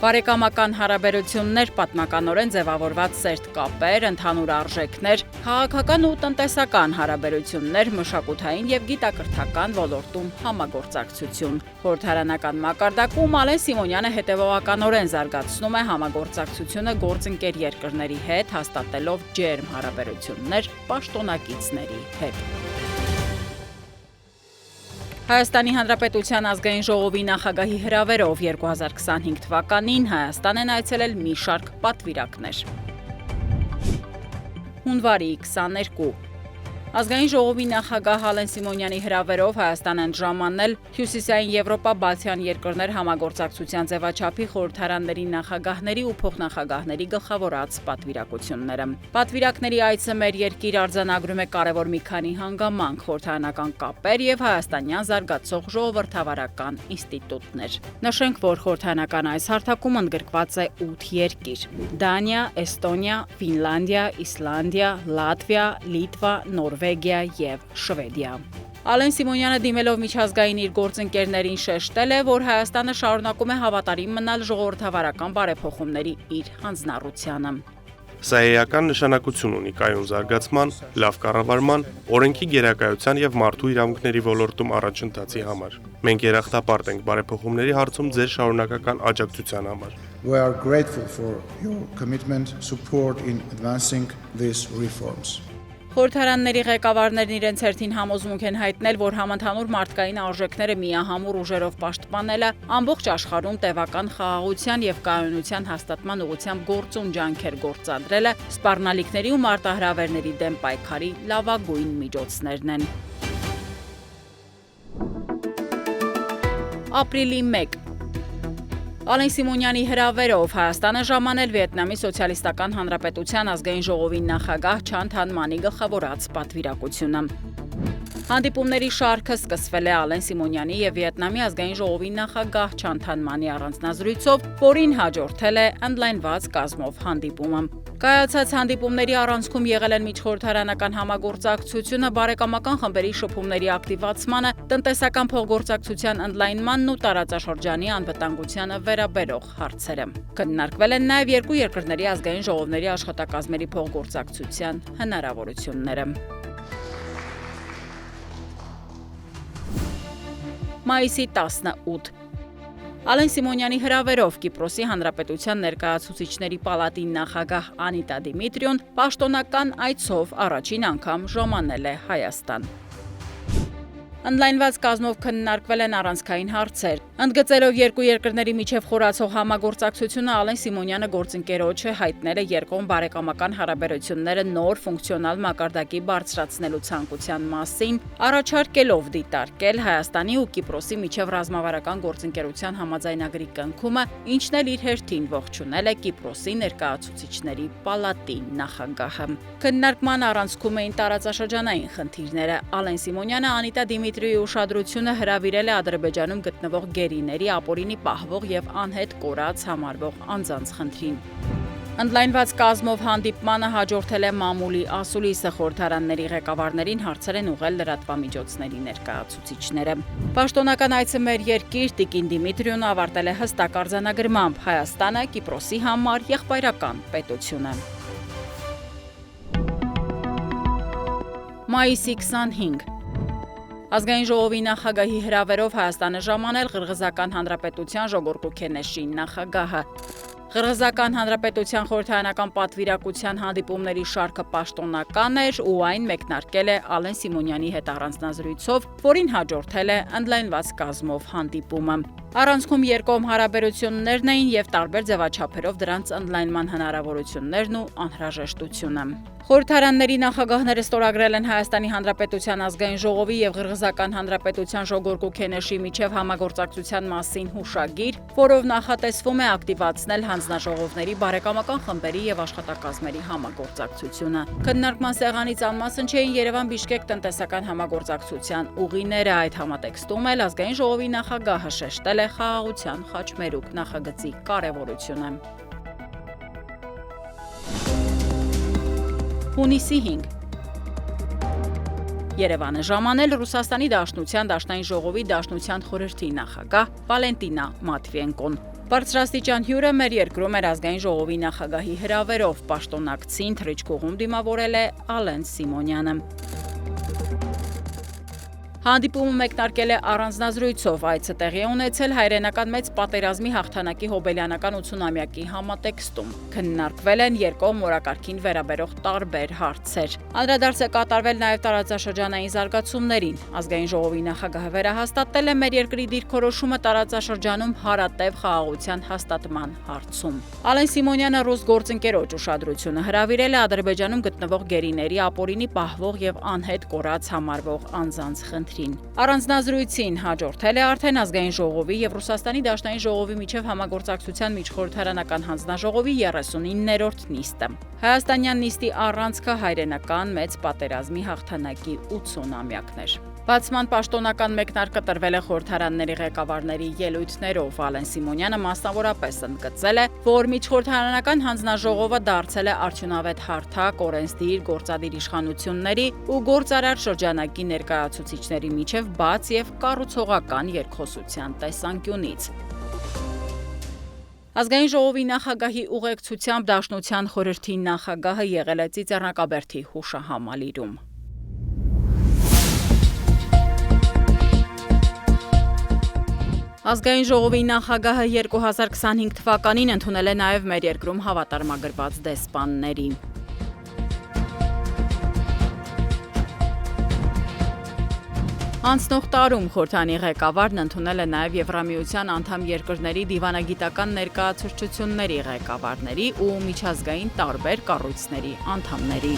Բարեկամական հարաբերություններ, պատմականորեն ձևավորված սերտ կապեր, ընդհանուր արժեքներ, քաղաքական ու տնտեսական հարաբերություններ, մշակութային և գիտակրթական ոլորտում համագործակցություն։ Խորհրդարանական մակարդակում Ալեն Սիմոնյանը հետևողականորեն զարգացնում է համագործակցությունը գործընկեր երկրների հետ, հաստատելով ջերմ հարաբերություններ պաշտոնակիցների հետ։ Հայաստանի Հանրապետության ազգային ժողովի նախագահի հրավերով 2025 թվականին Հայաստան են այցելել մի շարք պատվիրակներ։ Հունվարի 22 Ազգային ժողովի նախագահ Ալեն Սիմոնյանի հրավերով Հայաստան են ժամանել Հյուսիսային Եվրոպա-Բալթյան երկրներ համագործակցության ձևաչափի խորհրդարանների նախագահների ու փոխնախագահների գլխավորած պատվիրակությունները։ Պատվիրակների այցը մեր երկիր արձանագրում է կարևոր մի քանի հանգամանք, խորհրդարանական կապեր և հայաստանյան զարգացող ժողովրդավարական ինստիտուտներ։ Նշենք, որ խորհրդարանական այս հարթակում ընդգրկված է 8 երկիր՝ Դանիա, Էստոնիա, Ֆինլանդիա, Իսլանդիա, Լատվիա, Լիտվա, Նորվեգիա և Շվեդիա։ Ալեն Սիմոնյանը դիմելով միջազգային իր գործընկերներին շեշտել է, որ Հայաստանը շարունակում է հավատարիմ մնալ ժողովրդավարական բարեփոխումների իր հանձնառությանը։ Սա էական նշանակություն ունի կայուն զարգացման, լավ կառավարման, օրենքի գերակայության և մարդու իրավունքների ոլորտում առաջընթացի համար։ Մենք երախտապարտ ենք բարեփոխումների հարցում ձեր շարունակական աջակցության համար։ We are grateful for your commitment, support in advancing these reforms. Խորհրդարանների ղեկավարներն իրենց հերթին համոզմունք են հայտնել, որ համընդհանուր մարդկային արժեքները միահամուռ ուժերով պաշտպանելը ամբողջ աշխարհում տևական խաղաղության և կայունության հաստատման ուղղությամբ գործուն ջանքեր գործադրելը սպառնալիքների ու մարտահրավերների դեմ պայքարի լավագույն միջոցներն են։ Ապրիլի 1 Ալեն Սիմոնյանի հրավերով Հայաստան է ժամանել Վիետնամի Սոցիալիստական Հանրապետության ազգային ժողովի նախագահ Չան Թան Մանի գլխավորած պատվիրակությունը։ Հանդիպումների շարքը սկսվել է Ալեն Սիմոնյանի և Վիետնամի ազգային ժողովի նախագահ Չան Թան Մանի առանձնազրույցով, որին հաջորդել է ընդլայնված կազմով հանդիպումը։ Կայացած հանդիպումների առանցքում եղել են միջխորհրդարանական համագործակցությունը, բարեկամական խմբերի շփումների ակտիվացմանը, տնտեսական փոխգործակցության ընդլայնմանն ու տարածաշրջանի անվտանգությանը վերաբերող հարցերը։ Քննարկվել են նաև երկու երկրների ազգային ժողովների աշխատակազմերի փոխգործակցության հնարավորությունները։ Մայիսի 18 Ալեն Սիմոնյանի հրավերով Կիպրոսի Հանրապետության ներկայացուցիչների պալատի նախագահ Անիտա Դիմիտրիոն պաշտոնական այցով առաջին անգամ ժամանել է Հայաստան։ Ընդլայնված կազմով քննարկվել են առանցքային հարցեր։ Ընդգծելով երկու երկրների միջև խորացող համագործակցությունը, Ալեն Սիմոնյանը գործընկերոջը հայտնել է երկկողմ բարեկամական հարաբերությունները նոր ֆունկցիոնալ մակարդակի բարձրացնելու ցանկության մասին, առաջարկելով դիտարկել Հայաստանի ու Կիպրոսի միջև ռազմավարական գործընկերության համաձայնագրի կնքումը, ինչն էլ իր հերթին ողջունել է Կիպրոսի ներկայացուցիչների պալատի նախագահը։ Քննարկման առանցքում էին տարածաշրջանային խնդիրները։ Ալեն Սիմոնյանը Անիտա Դիմիտրիոյի ուշադրությունը հրավիրել է Ադրբեջանում գտնվող գերիների ապօրինի պահվող և անհետ կորած համարվող անձանց խնդրին։ Ընդլայնված կազմով հանդիպմանը հաջորդել է մամուլի ասուլիսը, խորհրդարանների ղեկավարներին հարցեր են ուղղել լրատվամիջոցների ներկայացուցիչները։ Պաշտոնական այցը մեր երկիր տիկին Դիմիտրիոն ավարտել է հստակ արձանագրմամբ՝ Հայաստանը Կիպրոսի համար եղբայրական պետություն է։ Մայիսի 25 Ազգային ժողովի նախագահի հրավերով Հայաստան է ժամանել Ղրղզական Հանրապետության Ժոգորգու Քենեշի նախագահը։ Ղրղզական Հանրապետության խորհրդարանական պատվիրակության հանդիպումների շարքը պաշտոնական էր ու այն մեկնարկել է Ալեն Սիմոնյանի հետ առանձնազրույցով, որին հաջորդել է ընդլայնված կազմով հանդիպումը։ Առանցքում երկկողմ հարաբերություններն էին և տարբեր ձևաչափերով դրանց ընդլայնման հնարավորություններն ու անհրաժեշտությունը։ Խորհրդարանների նախագահները ստորագրել են Հայաստանի Հանրապետության ազգային ժողովի և Ղրղզական Հանրապետության Ժոգորգու Քենեշի միջև համագործակցության մասին հուշագիր, որով նախատեսվում է ակտիվացնել հանձնաժողովների բարեկամական խմբերի և աշխատակազմերի համագործակցությունը։ Քննարկման սեղանից անմասն չէին Երևան-Բիշկեք տնտեսական համագործակցության ուղիները։ Այդ համատեքստում էլ ազգային ժողովի նախագահը շեշտել է խաղաղության խաչմերուկ նախագծի կարևորությունը։ Հունիսի 5 Երևանը ժամանել Ռուսաստանի Դաշնության Դաշնային ժողովի Դաշնության խորհրդի նախագահ Վալենտինա Մատվիենկոն։ Բարձրաստիճան հյուրը մեր երկրում էր ազգային ժողովի նախագահի հրավերով պաշտոնակցին թռիչքուղում դիմավորել է Ալեն Սիմոնյանը։ Հանդիպումը մեկնարկել է առանձնազրույցով, այցը տեղի է ունեցել հայրենական մեծ պատերազմի հաղթանակի հոբելյանական 80-ամյակի համատեքստում։ Քննարկվել են երկկողմ օրակարգին վերաբերող տարբեր հարցեր։ Անդրադարձ է կատարվել նաև տարածաշրջանային զարգացումներին։ Ազգային ժողովի նախագահը վերահաստատել է մեր երկրի դիրքորոշումը տարածաշրջանում հարատև խաղաղության հաստատման հարցում։ Ալեն Սիմոնյանը ռուս գործընկերոջ ուշադրությունը հրավիրել է Ադրբեջանում գտնվող գերիների ապօրինի պահվող եւ անհետ կորած համարվող անձանց խնդրին։ Առանձնազրույցին հաջորդել է արդեն ազգային ժողովի եւ Ռուսաստանի Դաշնային ժողովի միջև համագործակցության միջխորհրդարանական հանձնաժողովի 39-րդ նիստը։ Հայաստանյան նիստի առանցքը հայրենական մեծ պատերազմի հաղթանակի 80-ամյակն էր։ Բացման պաշտոնական մեկնարկը տրվել է խորհրդարանների ղեկավարների ելույթներով։ Ալեն Սիմոնյանը մասնավորապես ընդգծել է, որ միջխորհրդարանական հանձնաժողովը դարձել է արդյունավետ հարթակ օրենսդիր, գործադիր իշխանությունների ու գործարար շրջանակի ներկայացուցիչների միջև բաց եւ կառուցողական երկխոսության տեսանկյունից։ Ազգային ժողովի նախագահի ուղեկցությամբ Դաշնության խորհրդի նախագահը եղել է Ծիծեռնակաբերդի հուշահամալիրում։ Ազգային ժողովի նախագահը 2025 թվականին ընդունել է նաև մեր երկրում հավատարմագրված դեսպանների։ Անցնող տարում խորհրդանի ղեկավարն ընդունել է նաև Եվրամիության անդամ երկրների դիվանագիտական ներկայացուցչությունների ղեկավարների ու միջազգային տարբեր կառույցների անդամների։